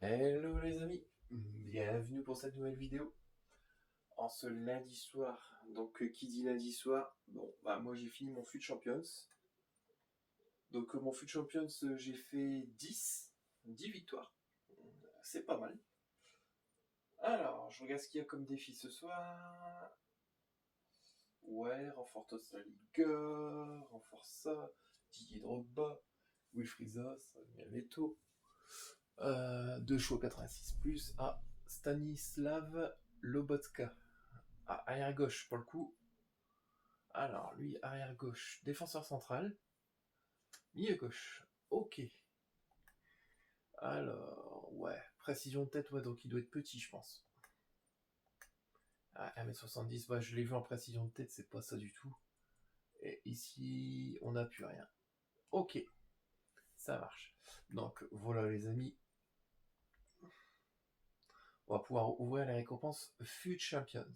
Hello les amis, bienvenue pour cette nouvelle vidéo en ce lundi soir. Donc qui dit lundi soir, bon bah moi j'ai fini mon FUT Champions. Donc mon FUT Champions j'ai fait 10 victoires, c'est pas mal. Alors je regarde ce qu'il y a comme défi ce soir. Ouais, renforce la Liga, renforce ça, Didier Drogba, Wilfried Zaha, Leto. 2 choix 86+, à Stanislav Lobotka. Ah, arrière gauche pour le coup. Alors, lui, arrière gauche, défenseur central. Milieu gauche. Ok. Alors, ouais, précision de tête, ouais, donc il doit être petit, je pense. Ah, 1m70, bah, je l'ai vu en précision de tête, c'est pas ça du tout. Et ici, on n'a plus rien. Ok, ça marche. Donc, voilà les amis. On va pouvoir ouvrir les récompenses FUT Champions.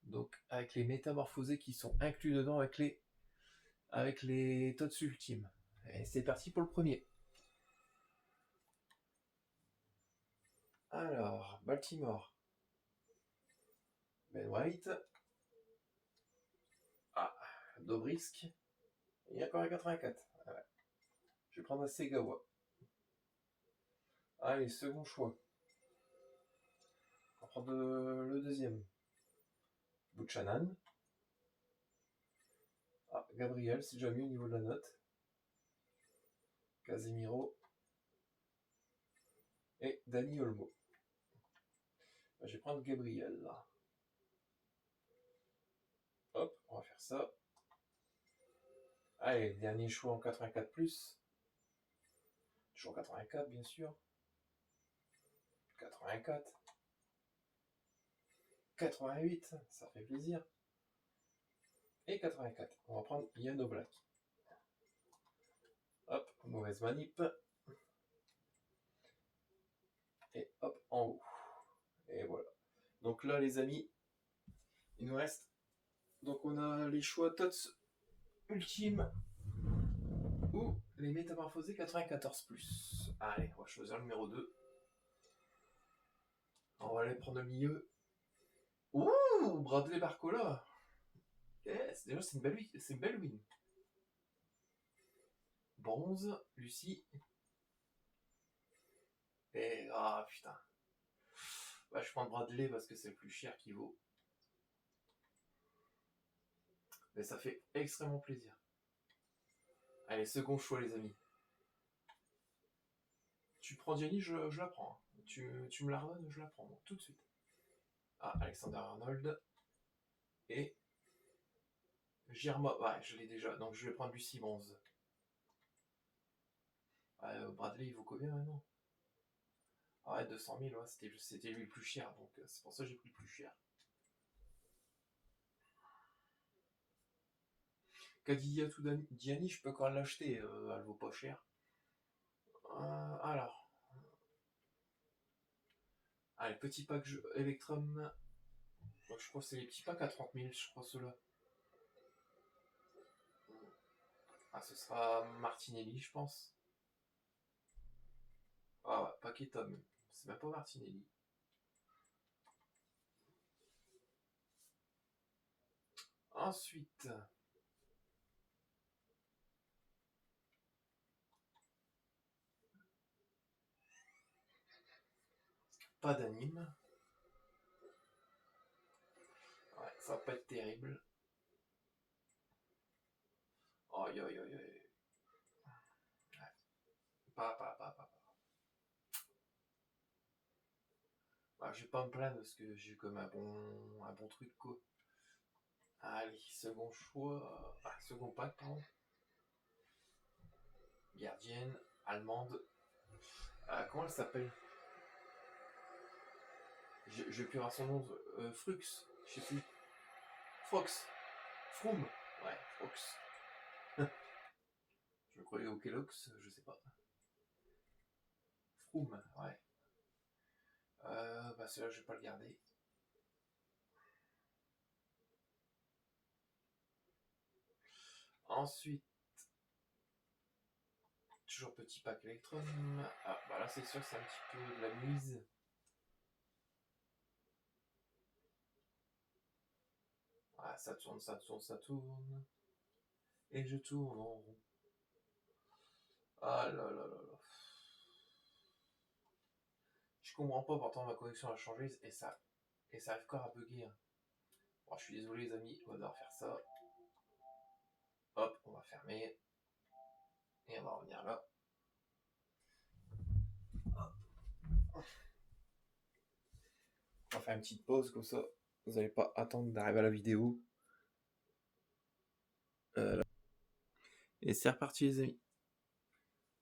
Donc, avec les métamorphosés qui sont inclus dedans avec les TOTS ultimes. Et c'est parti pour le premier. Alors, Baltimore. Ben White. Ah, Dobrisk. Et encore un 84. Ah ouais. Je vais prendre un Segawa. Allez, second choix. On va prendre le deuxième. Buchanan. Ah, Gabriel, c'est déjà mieux au niveau de la note. Casemiro. Et Dani Olmo. Je vais prendre Gabriel là. Hop, on va faire ça. Allez, dernier choix en 84+. Toujours 84, bien sûr. 84. 88, ça fait plaisir. Et 84. On va prendre Yano Black. Hop, mauvaise manip. Et hop, en haut. Et voilà. Donc là, les amis, il nous reste. Donc on a les choix TOTS ultime ou les métamorphosés 94+. Allez, on va choisir le numéro 2. On va aller prendre le milieu. Ouh, Bradley Barcola. Yes, déjà c'est une belle win. Bronze, Lucie. Et ah putain. Bah, je prends Bradley parce que c'est le plus cher qui vaut. Mais ça fait extrêmement plaisir. Allez, second choix les amis. Tu prends Gianni, je la prends. Tu me la redonnes, je la prends, donc, tout de suite. Ah, Alexander Arnold. Et Girma. Ouais, je l'ai déjà, donc je vais prendre Lucie Bronze. Bradley, il vaut combien maintenant? Ah ouais, 200 000, ouais, c'était lui le plus cher, donc c'est pour ça que j'ai pris le plus cher. Kadidiatou Diani, je peux encore l'acheter, elle vaut pas cher. Alors. Allez, petit pack Electrum. Donc, je crois que c'est les petits packs à 30 000, je crois, ceux-là. Ah, ce sera Martinelli, je pense. Ah ouais, paquet Tom. C'est même pas Martinelli. Ensuite, pas d'anime. Ouais, ça va pas être terrible. Aïe, aïe, aïe, aïe. Ouais. Pas. Bah, je vais pas me plaindre parce que j'ai comme un bon truc, quoi. Allez, second choix. Ah, second pack, pardon. Gardienne, allemande. Ah, comment elle s'appelle? Je vais plus avoir son nom. Frux, je sais plus. Frox. Froome. Ouais, Frox. Je me croyais au Kellogg's, je sais pas. Froome, ouais. Bah celui-là, je vais pas le garder. Ensuite, toujours petit pack Electrum. Ah, bah là, c'est sûr que c'est un petit peu de la mise. Ah, ça tourne, ça tourne, ça tourne. Et je tourne en rond. Ah là là là là. Je comprends pas, pourtant ma connexion a changé et ça arrive encore à bugger. Hein. Bon, je suis désolé les amis, on va devoir faire ça. Hop, on va fermer. Et on va revenir là. On va faire une petite pause comme ça. Vous n'allez pas attendre d'arriver à la vidéo. Et c'est reparti les amis.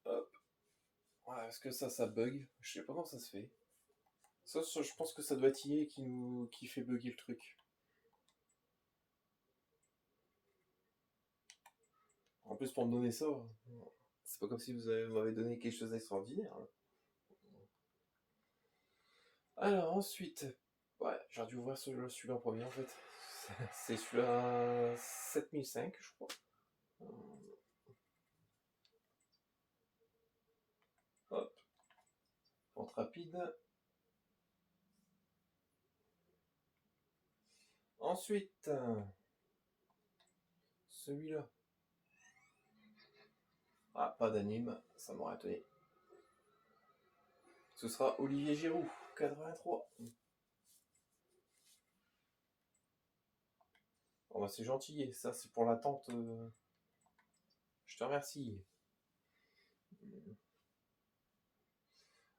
Hop. Ouais, parce que ça bug. Je sais pas comment ça se fait. Ça, je pense que ça doit être EA qui fait bugger le truc. En plus, pour me donner ça, c'est pas comme si vous m'avez donné quelque chose d'extraordinaire. Alors ensuite, ouais, j'aurais dû ouvrir celui-là en premier en fait. C'est celui-là 7005, je crois. Hop, vente rapide. Ensuite, celui-là. Ah, pas d'anime, ça m'aurait étonné. Ce sera Olivier Giroud, 83. Oh bah c'est gentil, ça c'est pour l'attente. Je te remercie.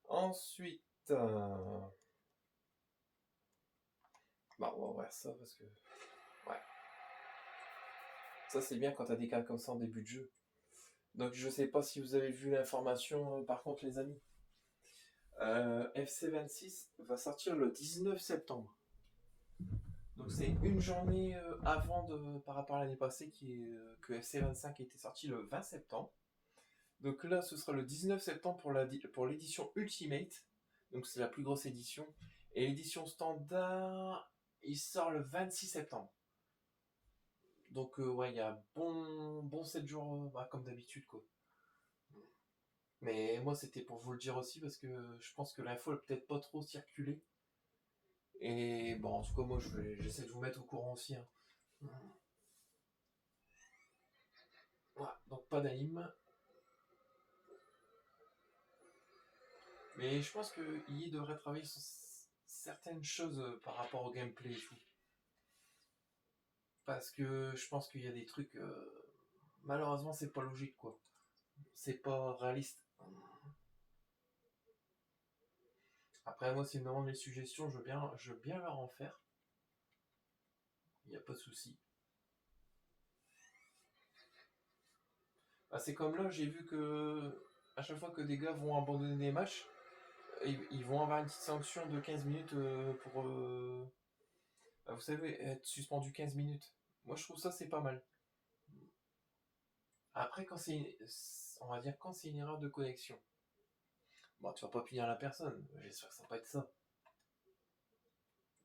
Ensuite, bah on va ouvrir ça parce que... Ouais. Ça c'est bien quand t'as des cas comme ça en début de jeu. Donc je sais pas si vous avez vu l'information par contre les amis. FC26 va sortir le 19 septembre. Donc c'est une journée avant par rapport à l'année passée que FC25 était sorti le 20 septembre. Donc là ce sera le 19 septembre pour l'édition Ultimate. Donc c'est la plus grosse édition. Et l'édition standard, il sort le 26 septembre. Donc ouais, il y a bon 7 jours, bah, comme d'habitude quoi. Mais moi c'était pour vous le dire aussi parce que je pense que l'info n'a peut-être pas trop circulé. Et bon, en tout cas, moi, j'essaie de vous mettre au courant aussi. Hein. Voilà, donc pas d'anime. Mais je pense que EA devrait travailler sur certaines choses par rapport au gameplay et tout. Parce que je pense qu'il y a des trucs... malheureusement, c'est pas logique, quoi. C'est pas réaliste. Après, moi, s'ils me demandent les suggestions, je veux bien leur en faire. Il n'y a pas de souci. Bah, c'est comme là, j'ai vu que à chaque fois que des gars vont abandonner des matchs, ils vont avoir une petite sanction de 15 minutes pour... bah, vous savez, être suspendu 15 minutes. Moi, je trouve ça, c'est pas mal. Après, on va dire quand c'est une erreur de connexion. Bon, tu vas pas punir la personne. J'espère que ça va pas être ça.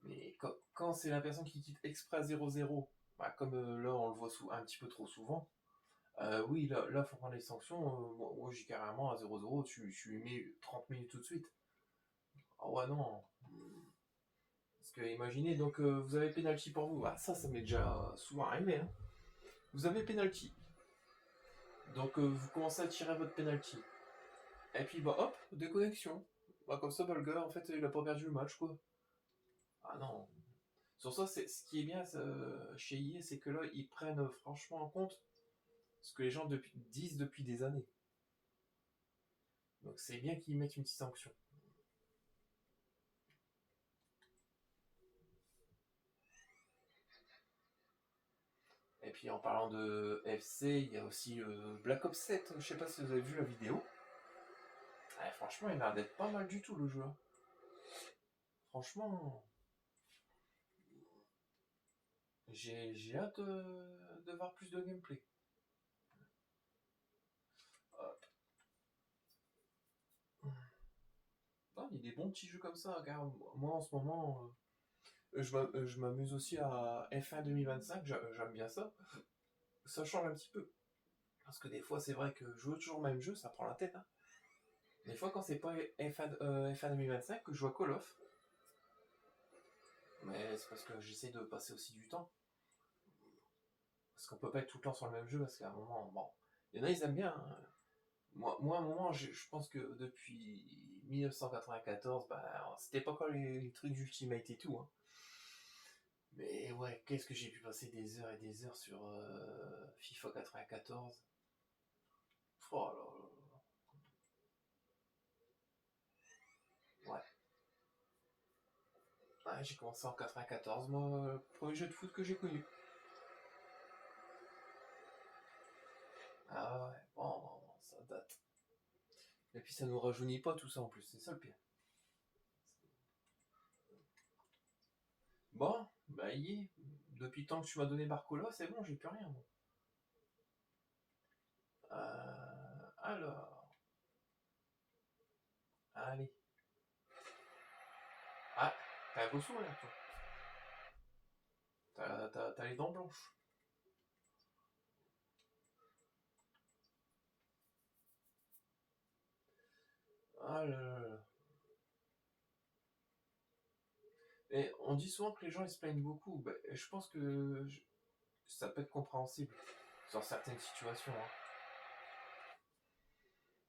Mais quand c'est la personne qui quitte exprès à 0-0, bah, comme là, on le voit un petit peu trop souvent, oui, là, faut prendre les sanctions. Moi, j'ai carrément à 0-0, tu lui mets 30 minutes tout de suite. Ah ouais, non. Parce que imaginez, donc vous avez penalty pour vous. Ah, ça m'est déjà souvent arrivé. Hein. Vous avez penalty. Donc vous commencez à tirer votre penalty. Et puis bah hop, déconnexion. Bah comme ça, bah, le gars, en fait, il a pas perdu le match, quoi. Ah non. Sur ça, ce qui est bien chez EA, c'est que là, ils prennent franchement en compte ce que les gens disent depuis des années. Donc c'est bien qu'ils mettent une petite sanction. Et puis en parlant de FC, il y a aussi Black Ops 7. Je sais pas si vous avez vu la vidéo. Ah, franchement, il a l'air d'être pas mal du tout le jeu. Hein. Franchement, j'ai hâte de voir plus de gameplay. Hop. Non, il y a des bons petits jeux comme ça. Regarde, moi en ce moment, je m'amuse aussi à F1 2025. J'aime bien ça. Ça change un petit peu. Parce que des fois, c'est vrai que jouer toujours le même jeu, ça prend la tête. Hein. Des fois, quand c'est pas FA 2025, que je joue à Call of. Mais c'est parce que j'essaie de passer aussi du temps. Parce qu'on peut pas être tout le temps sur le même jeu, parce qu'à un moment, bon. Il y en a, ils aiment bien. Hein. Moi, à un moment, je pense que depuis 1994, bah, c'était pas encore les trucs d'Ultimate et tout. Hein. Mais ouais, qu'est-ce que j'ai pu passer des heures et des heures sur FIFA 94. Oh là là. Ouais. Ouais, j'ai commencé en 94, moi, le premier jeu de foot que j'ai connu. Ah ouais, bon, ça date. Et puis ça nous rajeunit pas tout ça en plus, c'est ça le pire. Bon, bah y est. Depuis le temps que tu m'as donné Barcola, c'est bon, j'ai plus rien. Bon. Alors, allez. Ah, t'as un beau sourire, toi. T'as les dents blanches. Ah là là là. Et on dit souvent que les gens ils se plaignent beaucoup. Bah, je pense que ça peut être compréhensible dans certaines situations. Hein.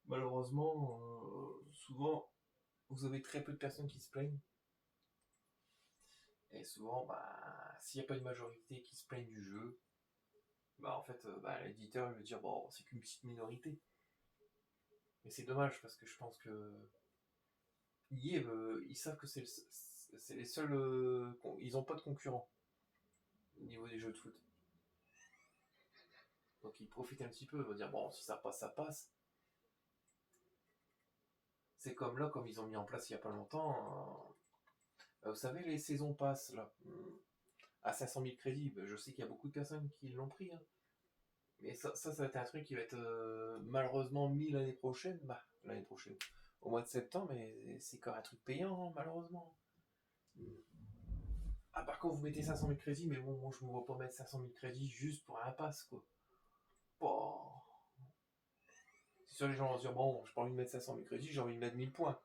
Malheureusement, souvent, vous avez très peu de personnes qui se plaignent. Et souvent, bah, s'il n'y a pas une majorité qui se plaigne du jeu, bah en fait, bah, l'éditeur veut dire bon, c'est qu'une petite minorité. Mais c'est dommage parce que je pense que EA, ils savent que c'est les seuls, ils n'ont pas de concurrents au niveau des jeux de foot. Donc ils profitent un petit peu, ils vont dire bon, si ça passe, ça passe. C'est comme là, comme ils ont mis en place il n'y a pas longtemps. Vous savez, les saisons passent là, à 500 000 crédits. Ben, je sais qu'il y a beaucoup de personnes qui l'ont pris. Hein. Mais ça va être un truc qui va être malheureusement mis l'année prochaine. Bah, l'année prochaine. Au mois de septembre, mais c'est quand même un truc payant, hein, malheureusement. À part quand vous mettez 500 000 crédits, mais bon, moi je me vois pas mettre 500 000 crédits juste pour un pass, quoi. Bon. C'est sûr, les gens vont se dire, bon, j'ai pas envie de mettre 500 000 crédits, j'ai envie de mettre 1000 points.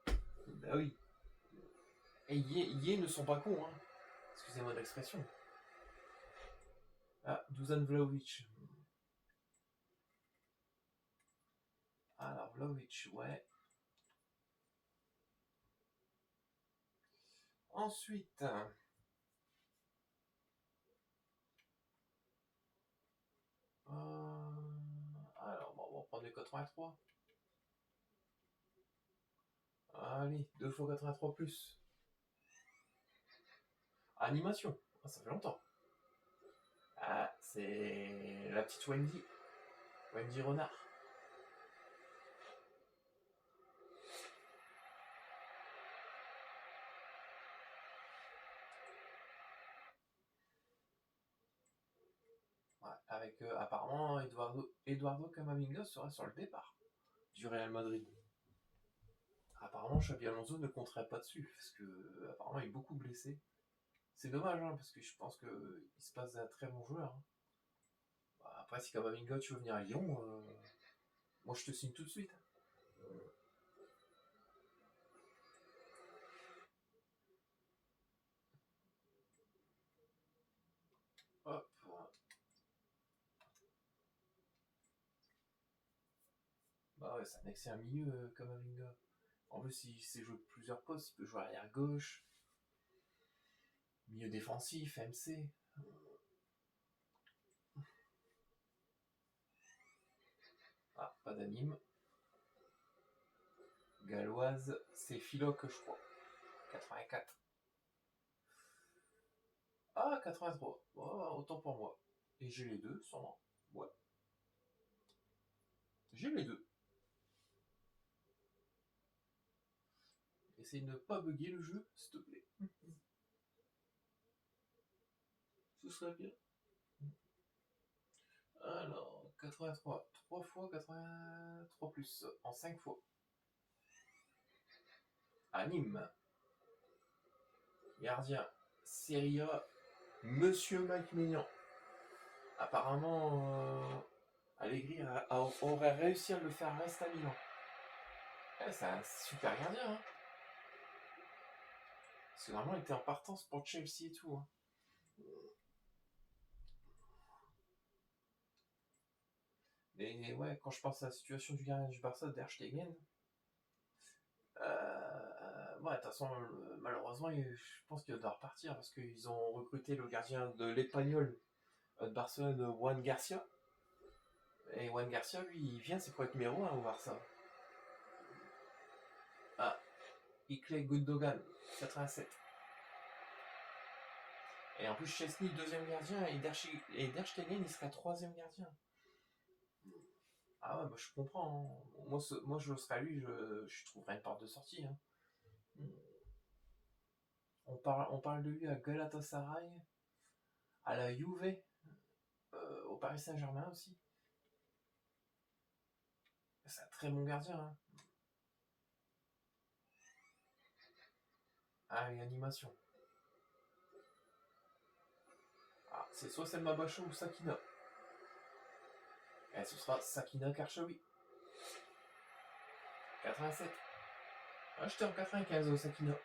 Bah oui. Et Yé ne sont pas cons, hein. Excusez-moi de l'expression. Ah, Dusan Vlahovic. Alors, Vlahovic, ouais. Ensuite, alors, bon, on va prendre les 83. Allez, 2 fois 83 plus. Animation. Ah, ça fait longtemps. Ah, c'est la petite Wendy. Wendy Renard. Ouais, avec apparemment Eduardo Camavinga sera sur le départ du Real Madrid. Apparemment, Xabi Alonso ne compterait pas dessus, parce que apparemment il est beaucoup blessé. C'est dommage, hein, parce que je pense qu'il se passe d'un très bon joueur. Hein. Bah, après, si Camavinga tu veux venir à Lyon, moi je te signe tout de suite. Hop. Bah ouais, c'est un excellent milieu, Camavinga. En plus, il sait jouer plusieurs postes, il peut jouer arrière gauche, milieu défensif, MC. Ah, pas d'anime. Galloise, c'est Philoque, je crois. 84. Ah, 83. Oh, autant pour moi. Et j'ai les deux, sûrement. Ouais. J'ai les deux. Essaye de ne pas bugger le jeu, s'il te plaît. Ce serait bien. Alors, 83. 3 fois 83 plus. En 5 fois. Anime. Gardien. Serie A. Monsieur Mike Maignan. Apparemment, Allegri aurait réussi à le faire rester à Milan. C'est un super gardien. Hein. Parce que normalement, il était en partance pour Chelsea et tout. Hein. Et ouais, quand je pense à la situation du gardien du Barça, Der Stegen, ouais, de toute façon, malheureusement, je pense qu'il doit repartir parce qu'ils ont recruté le gardien de l'Espagnol de Barcelone, Juan Garcia. Et Juan Garcia, lui, il vient, c'est pour être numéro 1 au Barça. Ah, Ilkay Gundogan, 87. Et en plus, Chesney, deuxième gardien, et Der Stegen, il serait troisième gardien. Ah ouais, bah je comprends. Hein. Moi, je serais lui, je trouverais une porte de sortie. Hein. On parle de lui à Galatasaray, à la Juve, au Paris Saint-Germain aussi. C'est un très bon gardien. Hein. Ah, et animation. Ah, c'est soit Selma Bachot ou Sakina. Et ce sera Sakina Karchaoui. 87. Ah, j'étais en 95 au Sakina.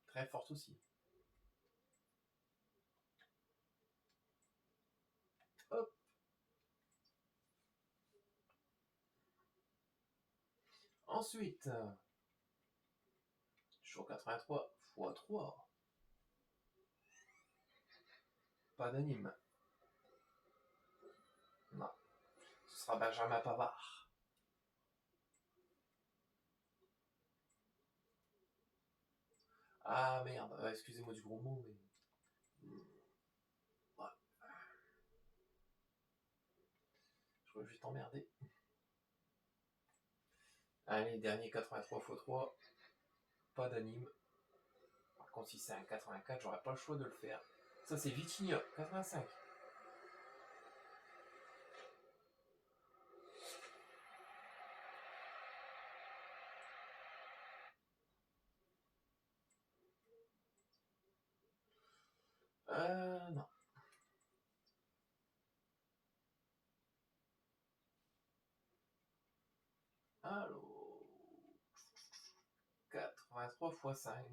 Très forte aussi. Hop. Ensuite, toujours 83 x 3. Pas d'anime. Non. Ce sera Benjamin Pavard. Ah merde, excusez-moi du gros mot, mais. Ouais. Je crois que je vais t'emmerder. Allez, dernier 83 x 3. Pas d'anime. Par contre, si c'est un 84, j'aurais pas le choix de le faire. Ça, c'est Vitinha, 85. Non. Alors. 83 x 5.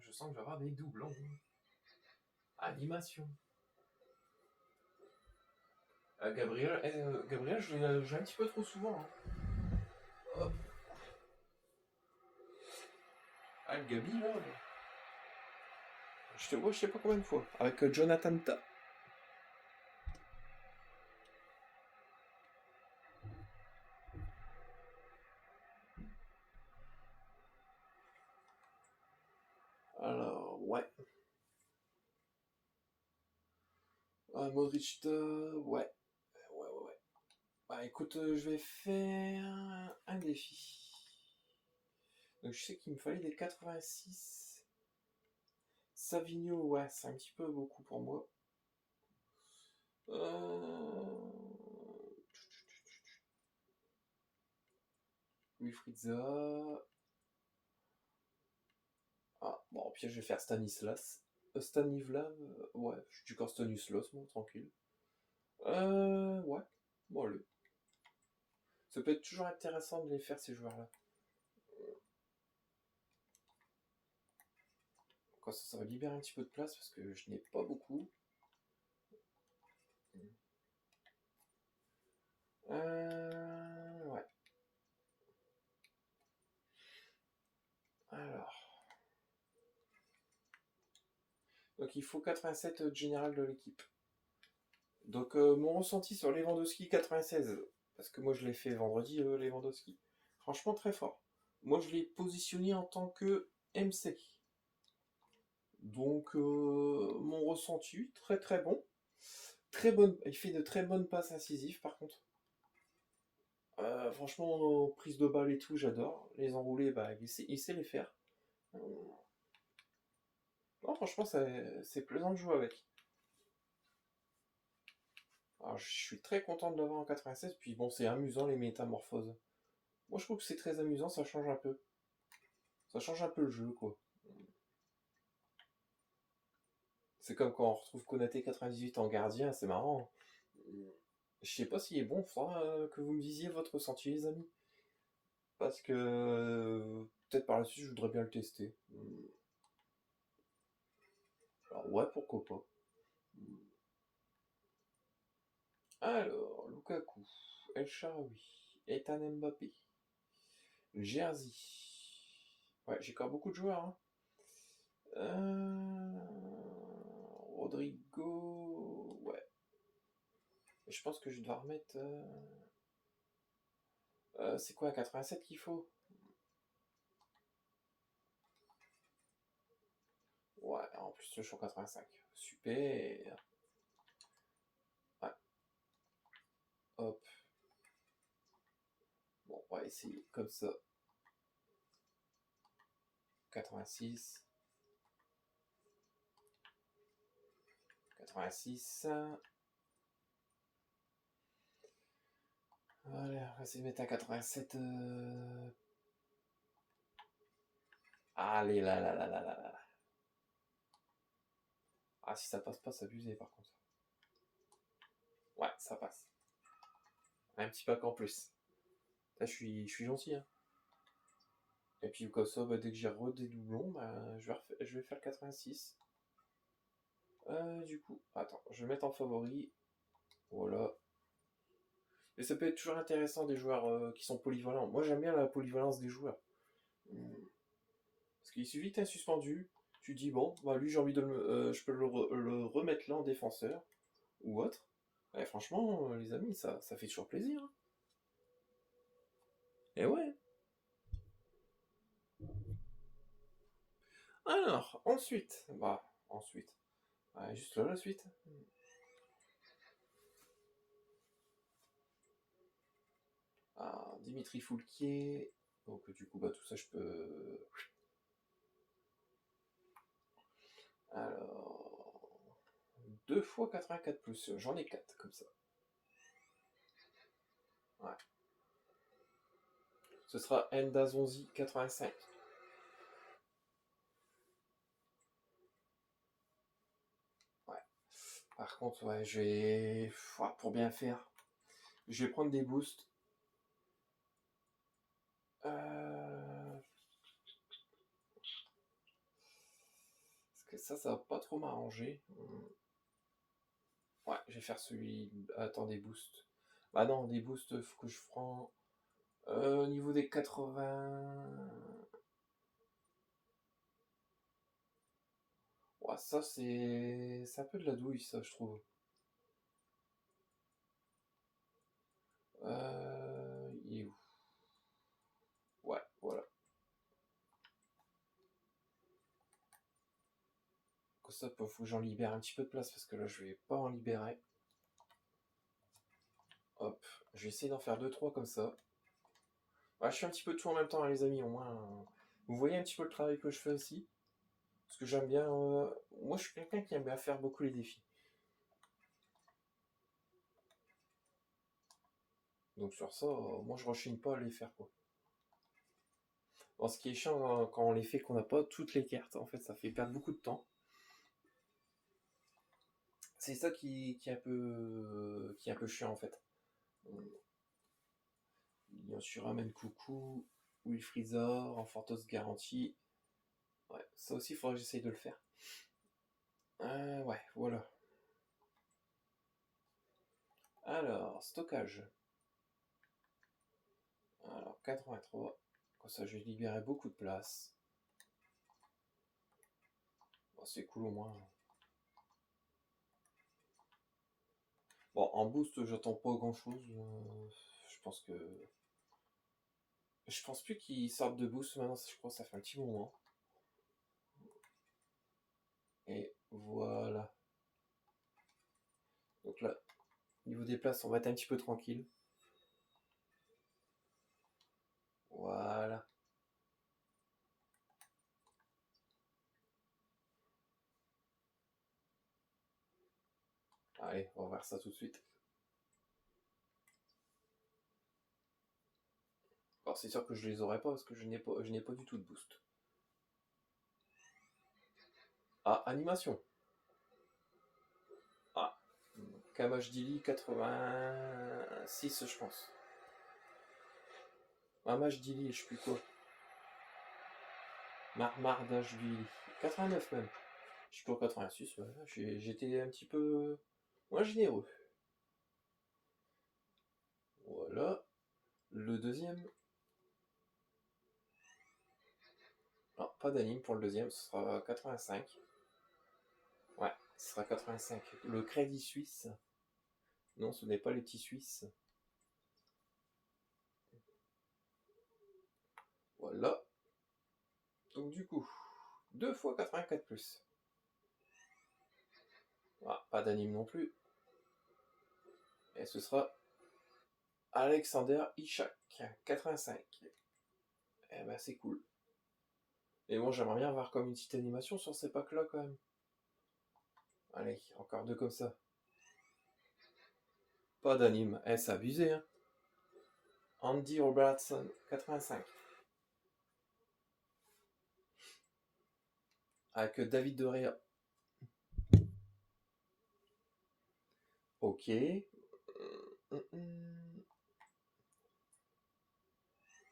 Je sens que je vais avoir des doublons. Animation. Gabriel, je l'ai un petit peu trop souvent. Hein. Hop. Ah, le Gabi, là. Je te vois, je sais pas combien de fois. Avec Jonathan Ta. Alors, ouais. Ah, Modric, ouais. Ouais. Bah écoute, je vais faire un défi. Donc je sais qu'il me fallait des 86. Savigno, ouais, c'est un petit peu beaucoup pour moi. Wilfried Zaha. Ah, bon, au pire, je vais faire Stanislas. Stanislav, ouais, je dis quand Stanislas, moi, tranquille. Ouais, bon, allez. Ça peut être toujours intéressant de les faire, ces joueurs-là. Quoi, ça va libérer un petit peu de place parce que je n'ai pas beaucoup. Ouais. Alors. Donc il faut 87 général de l'équipe. Donc mon ressenti sur Lewandowski 96. Parce que moi je l'ai fait vendredi, Lewandowski. Franchement très fort. Moi je l'ai positionné en tant que MC. Donc mon ressenti, très très bon. Très bonne, il fait de très bonnes passes incisives par contre. Franchement, prise de balle et tout, j'adore. Les enroulés, bah, il sait les faire. Non, franchement, c'est plaisant de jouer avec. Alors, je suis très content de l'avoir en 96, puis bon, c'est amusant les métamorphoses. Moi, je trouve que c'est très amusant, ça change un peu. Ça change un peu le jeu, quoi. C'est comme quand on retrouve Konaté 98 en gardien, c'est marrant. Je sais pas s'il est bon, faudra que vous me disiez votre ressenti, les amis. Parce que peut-être par la suite, je voudrais bien le tester. Alors, ouais, pourquoi pas. Alors, Lukaku, El Shaarawy, Ethan Mbappé, Jersey. Ouais, j'ai encore beaucoup de joueurs. Hein. Rodrigo. Ouais. Je pense que je dois remettre. C'est quoi, 87 qu'il faut? Ouais, en plus, je suis en 85. Super. Ouais, hop. Bon, on va essayer comme ça. 86. 86. Voilà, on va essayer de mettre à 87. Allez, là, là, là, là, là, là. Ah, si ça passe pas, c'est abusé par contre. Ouais, ça passe. Un petit pack en plus. Là, je suis gentil. Hein. Et puis, comme ça, bah, dès que j'ai des doublons, bah, je vais faire le 86. Du coup, attends, je vais mettre en favori. Voilà. Et ça peut être toujours intéressant des joueurs qui sont polyvalents. Moi, j'aime bien la polyvalence des joueurs. Parce qu'il suffit que tu aies suspendu, tu dis bon, bah lui j'ai envie je peux le remettre là en défenseur ou autre. Et franchement, les amis, ça fait toujours plaisir. Hein. Et ouais. Alors, ensuite. Ouais, juste là la suite. Ah, Dimitri Foulquier. Donc du coup, bah tout ça je peux. Alors. 2 fois 84 plus, j'en ai 4 comme ça. Ouais. Ce sera Ndazonzi 85. Ouais. Par contre, ouais, je vais. Pour bien faire, je vais prendre des boosts. Parce que ça va pas trop m'arranger. Ouais, je vais faire celui. Attends, des boosts. Bah non, des boosts, faut que je prends. Au niveau des 80. Ouais, ça c'est. C'est un peu de la douille, ça, je trouve. Il est où? Ouais, voilà. Comme ça, faut que j'en libère un petit peu de place parce que là, je vais pas en libérer. Hop, je vais essayer d'en faire 2-3 comme ça. Ouais, je fais un petit peu de tout en même temps, hein, les amis, au moins. Vous voyez un petit peu le travail que je fais aussi. Parce que j'aime bien. Moi, je suis quelqu'un qui aime bien faire beaucoup les défis. Donc sur ça, moi, je rechigne pas à les faire, quoi. Bon, ce qui est chiant quand on les fait, qu'on n'a pas toutes les cartes, en fait, ça fait perdre beaucoup de temps. C'est ça qui est un peu chiant, en fait. Bien sûr, ramène coucou, Will Freezer, en Fortos garantie. Ouais, ça aussi, il faudrait que j'essaye de le faire. Ouais, voilà. Alors, stockage. Alors, 83. Comme ça, je vais libérer beaucoup de place. Bon, c'est cool au moins. Bon, en boost, j'attends pas grand chose. Je pense que. Je pense plus qu'ils sortent de boost maintenant, je crois que ça fait un petit moment. Et voilà. Donc là, niveau des places, on va être un petit peu tranquille. Voilà. Allez, on va voir ça tout de suite. Alors c'est sûr que je les aurai pas parce que je n'ai pas du tout de boost. Ah, animation. Kamajdili 86, je pense. Mamajdili, je sais plus quoi. Marmardashvili. 89 même. Je suis pour 86, ouais. J'étais un petit peu moins généreux. Voilà. Le deuxième. Non, pas d'anime pour le deuxième, ce sera 85. Ouais, ce sera 85. Le Crédit Suisse. Non, ce n'est pas les petits Suisses. Voilà. Donc du coup, 2 fois 84 plus. Ah, pas d'anime non plus. Et ce sera Alexander Ishak, 85. Eh ben c'est cool. Et bon, j'aimerais bien avoir comme une petite animation sur ces packs là quand même. Allez, encore 2 comme ça. Pas d'anime. Eh, c'est abusé, hein. Andy Robertson, 85. Avec David De Rea. Ok. Et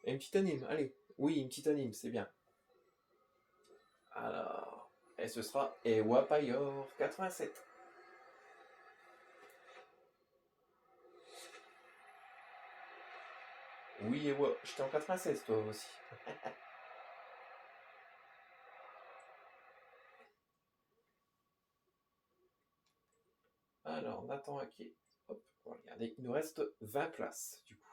une petite anime, allez. Oui, une petite anime, c'est bien. Alors, et ce sera Ewa Payor, 87. Oui, Ewa, j'étais en 96, toi aussi. Alors, Nathan Aké. Hop, on va regarder. Il nous reste 20 places, du coup.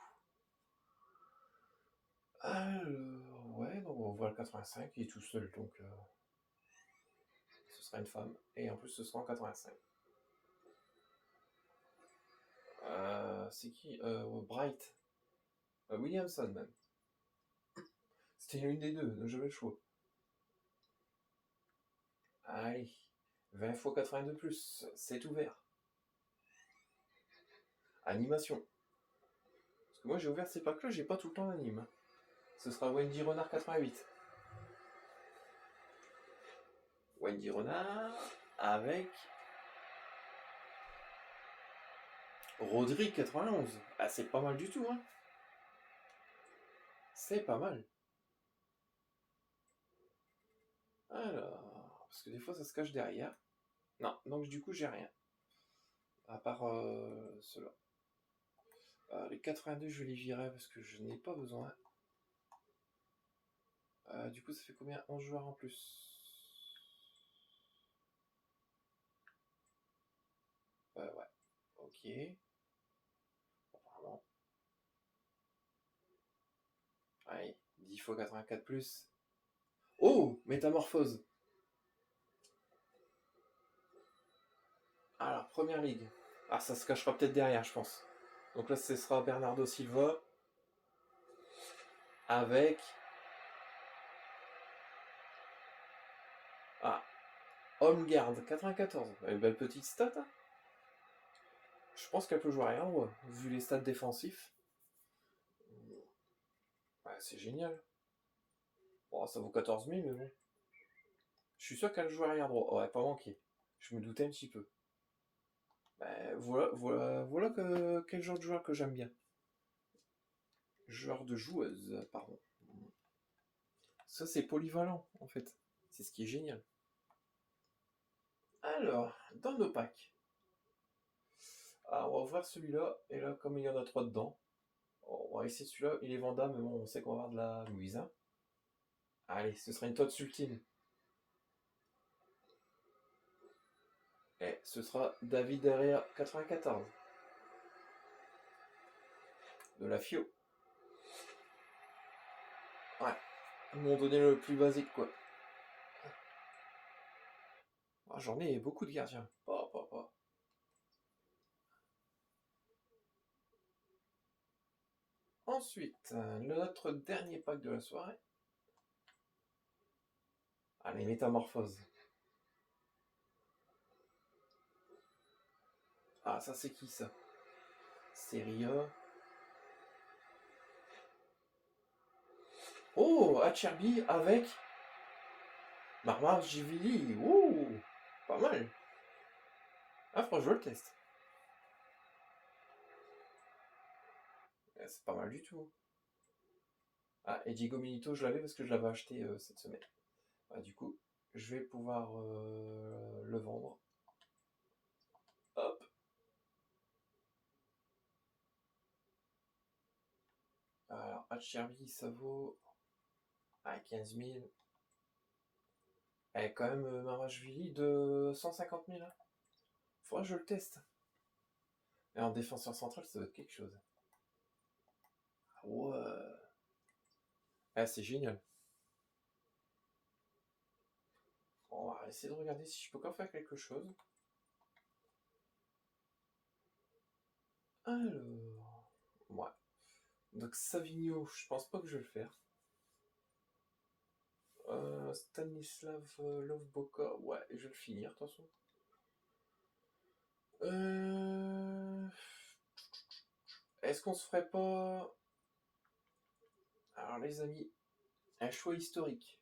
Alors, ouais, donc on voit le 85, il est tout seul, donc ce sera une femme. Et en plus, ce sera en 85. C'est qui Bright. Williamson, même. C'était une des deux, donc j'avais le choix. Allez, 20 fois 82 plus, c'est ouvert. Animation. Parce que moi j'ai ouvert ces packs là, j'ai pas tout le temps d'anime. Ce sera Wendy Renard 88. Wendy Renard avec Rodrigue 91. Ah, c'est pas mal du tout, hein. C'est pas mal. Alors, parce que des fois ça se cache derrière. Non, donc du coup j'ai rien. À part ceux-là. Les 82 je les virerai parce que je n'ai pas besoin. Du coup ça fait combien? 11 joueurs en plus. Ouais. Ok. Apparemment. Allez, 10 fois 84 plus. Oh, métamorphose. Alors, première ligue. Ah, ça se cachera peut-être derrière, je pense. Donc là, ce sera Bernardo Silva avec... Ah, Holmgard, 94. Une belle petite stat, hein. Je pense qu'elle peut jouer arrière droit, vu les stats défensifs. Ouais, c'est génial. Bon, ça vaut 14 000, mais bon. Je suis sûr qu'elle joue arrière droit. Ouais, pas manqué. Je me doutais un petit peu. Ben, voilà quel genre de joueur que j'aime bien. Joueur de joueuse, pardon. Ça, c'est polyvalent, en fait. C'est ce qui est génial. Alors, dans nos packs. Alors, on va ouvrir celui-là. Et là, comme il y en a 3 dedans, on va essayer celui-là. Il est vendable, mais bon, on sait qu'on va avoir de la Louise. Hein. Allez, ce sera une Tots ultime. Et ce sera David Herrera 94. De la FIO. Ouais. Ils m'ont donné le plus basique, quoi. Ah, j'en ai beaucoup de gardiens. Pas. Ensuite, notre dernier pack de la soirée. Allez, métamorphose. Ah, ça c'est qui ça? Seria. Oh, Acerbi avec Marmardashvili. Ouh, pas mal. Ah, franchement, je le teste. C'est pas mal du tout. Ah, et Diego Milito, je l'avais parce que je l'avais acheté cette semaine. Du coup, je vais pouvoir le vendre. Hop. Alors, Acherby, ça vaut 15 000. Quand même, Maravachvili de 150 000. Faudrait que je le teste. Et en défenseur central, ça doit être quelque chose. Ouais. C'est génial. On va essayer de regarder si je peux encore faire quelque chose. Alors. Ouais. Donc Savigno, je pense pas que je vais le faire. Stanislav Lovboka, ouais, je vais le finir de toute façon. Est-ce qu'on se ferait pas... Alors les amis, un choix historique.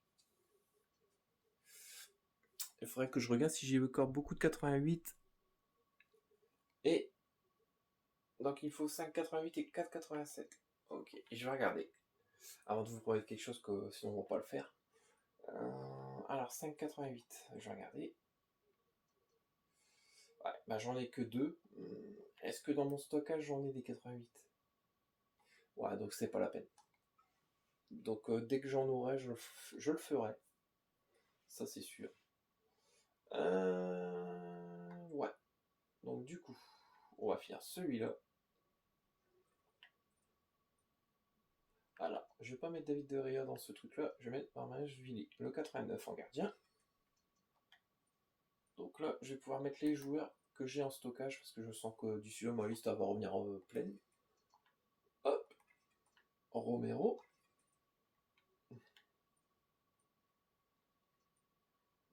Il faudrait que je regarde si j'ai encore beaucoup de 88. Et donc il faut 5,88 et 4,87. Ok, je vais regarder. Avant de vous promettre quelque chose que sinon on va pas le faire. Alors 5,88, je vais regarder. Ouais, bah j'en ai que 2. Est-ce que dans mon stockage j'en ai des 88? Ouais, donc c'est pas la peine. Donc dès que j'en aurai, je le ferai. Ça c'est sûr. Ouais. Donc du coup, on va finir celui-là. Voilà, je vais pas mettre David De Gea dans ce truc-là. Je vais mettre Maravachvili, le 89 en gardien. Donc là, je vais pouvoir mettre les joueurs que j'ai en stockage parce que je sens que d'ici là, ma liste va revenir pleine. Hop, Romero.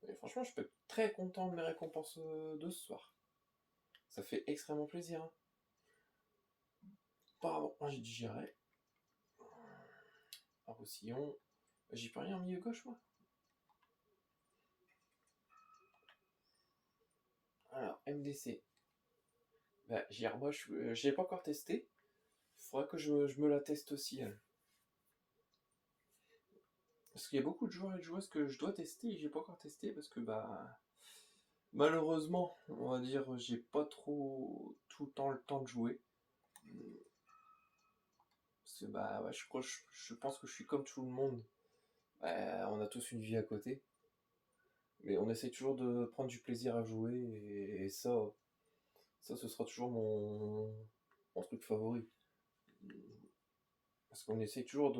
Et franchement, je peux être très content de mes récompenses de ce soir. Ça fait extrêmement plaisir. Hein. Pardon, j'ai digéré. Un Roussillon. J'y peux rien en milieu gauche, moi. Alors, MDC. Bah, JRBosch, je l'ai pas encore testé. Il faudra que je me la teste aussi, elle. Parce qu'il y a beaucoup de joueurs et de joueuses que je dois tester et j'ai pas encore testé parce que, bah, malheureusement, on va dire, j'ai pas trop tout le temps de jouer. Parce que, bah, ouais, je pense que je suis comme tout le monde. Bah, on a tous une vie à côté. Mais on essaie toujours de prendre du plaisir à jouer et ça, ce sera toujours mon truc favori. Parce qu'on essaie toujours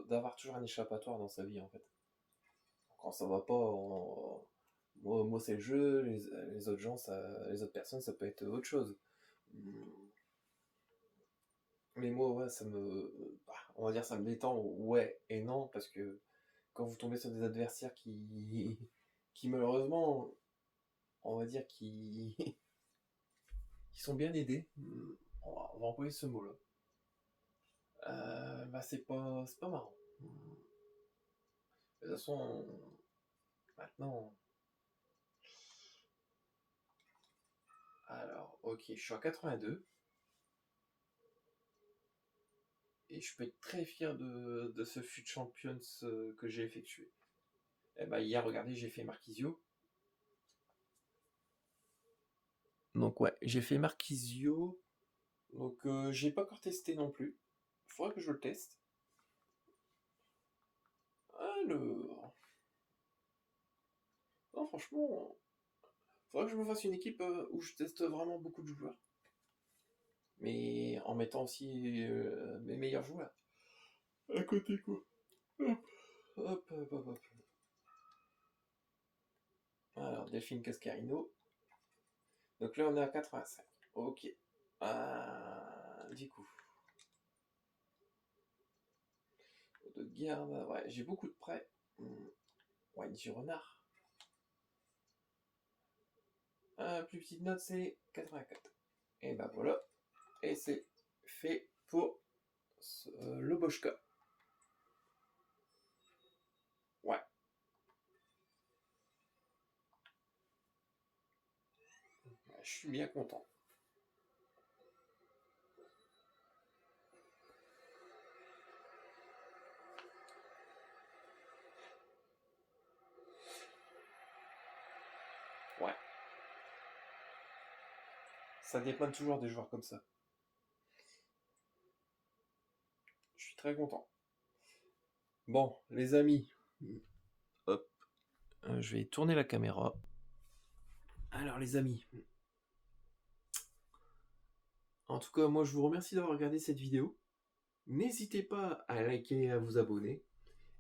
d'avoir toujours un échappatoire dans sa vie, en fait. Quand ça va pas, moi c'est le jeu, les autres gens, les autres personnes, ça peut être autre chose. Mais moi, ouais, on va dire, ça me détend, ouais et non, parce que quand vous tombez sur des adversaires qui malheureusement, on va dire, qui sont bien aidés, on va employer ce mot-là. Bah c'est pas marrant. De toute façon, maintenant, alors, ok, je suis à 82 et je peux être très fier de ce FUT Champions que j'ai effectué. Eh bah hier, regardez, j'ai fait Marquisio. Donc ouais, j'ai fait Marquisio. Donc j'ai pas encore testé non plus. Faudrait que je le teste. Alors, non franchement, faudrait que je me fasse une équipe où je teste vraiment beaucoup de joueurs. Mais en mettant aussi mes meilleurs joueurs. À côté quoi. Hop, hop, hop, hop, hop. Alors, Delphine Cascarino. Donc là, on est à 85. Ok. Du coup. De garde. Ouais, j'ai beaucoup de prêts. Ouais, Renard. Plus petite note, c'est 84. Et ben voilà. Et c'est fait pour le Boschka. Ouais. Je suis bien content. Ça dépend toujours des joueurs comme ça. Je suis très content. Bon, les amis, hop, je vais tourner la caméra. Alors les amis, en tout cas, moi je vous remercie d'avoir regardé cette vidéo. N'hésitez pas à liker et à vous abonner.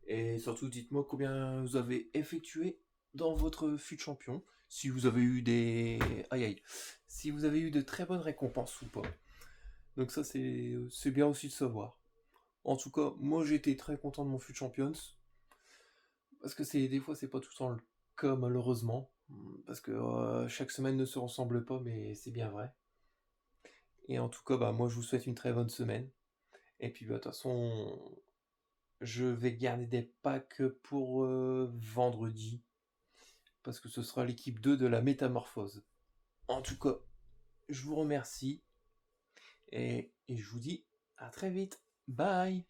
Et surtout, dites-moi combien vous avez effectué dans votre fut champion. Si vous avez eu des... Aïe aïe. Si vous avez eu de très bonnes récompenses ou pas. Donc ça, c'est bien aussi de savoir. En tout cas, moi j'étais très content de mon fut champions. Parce que des fois, c'est pas tout le temps le cas, malheureusement. Parce que chaque semaine ne se ressemble pas, mais c'est bien vrai. Et en tout cas, bah, moi je vous souhaite une très bonne semaine. Et puis, bah, de toute façon, je vais garder des packs pour vendredi. Parce que ce sera l'équipe 2 de la métamorphose. En tout cas, je vous remercie. Et je vous dis à très vite. Bye!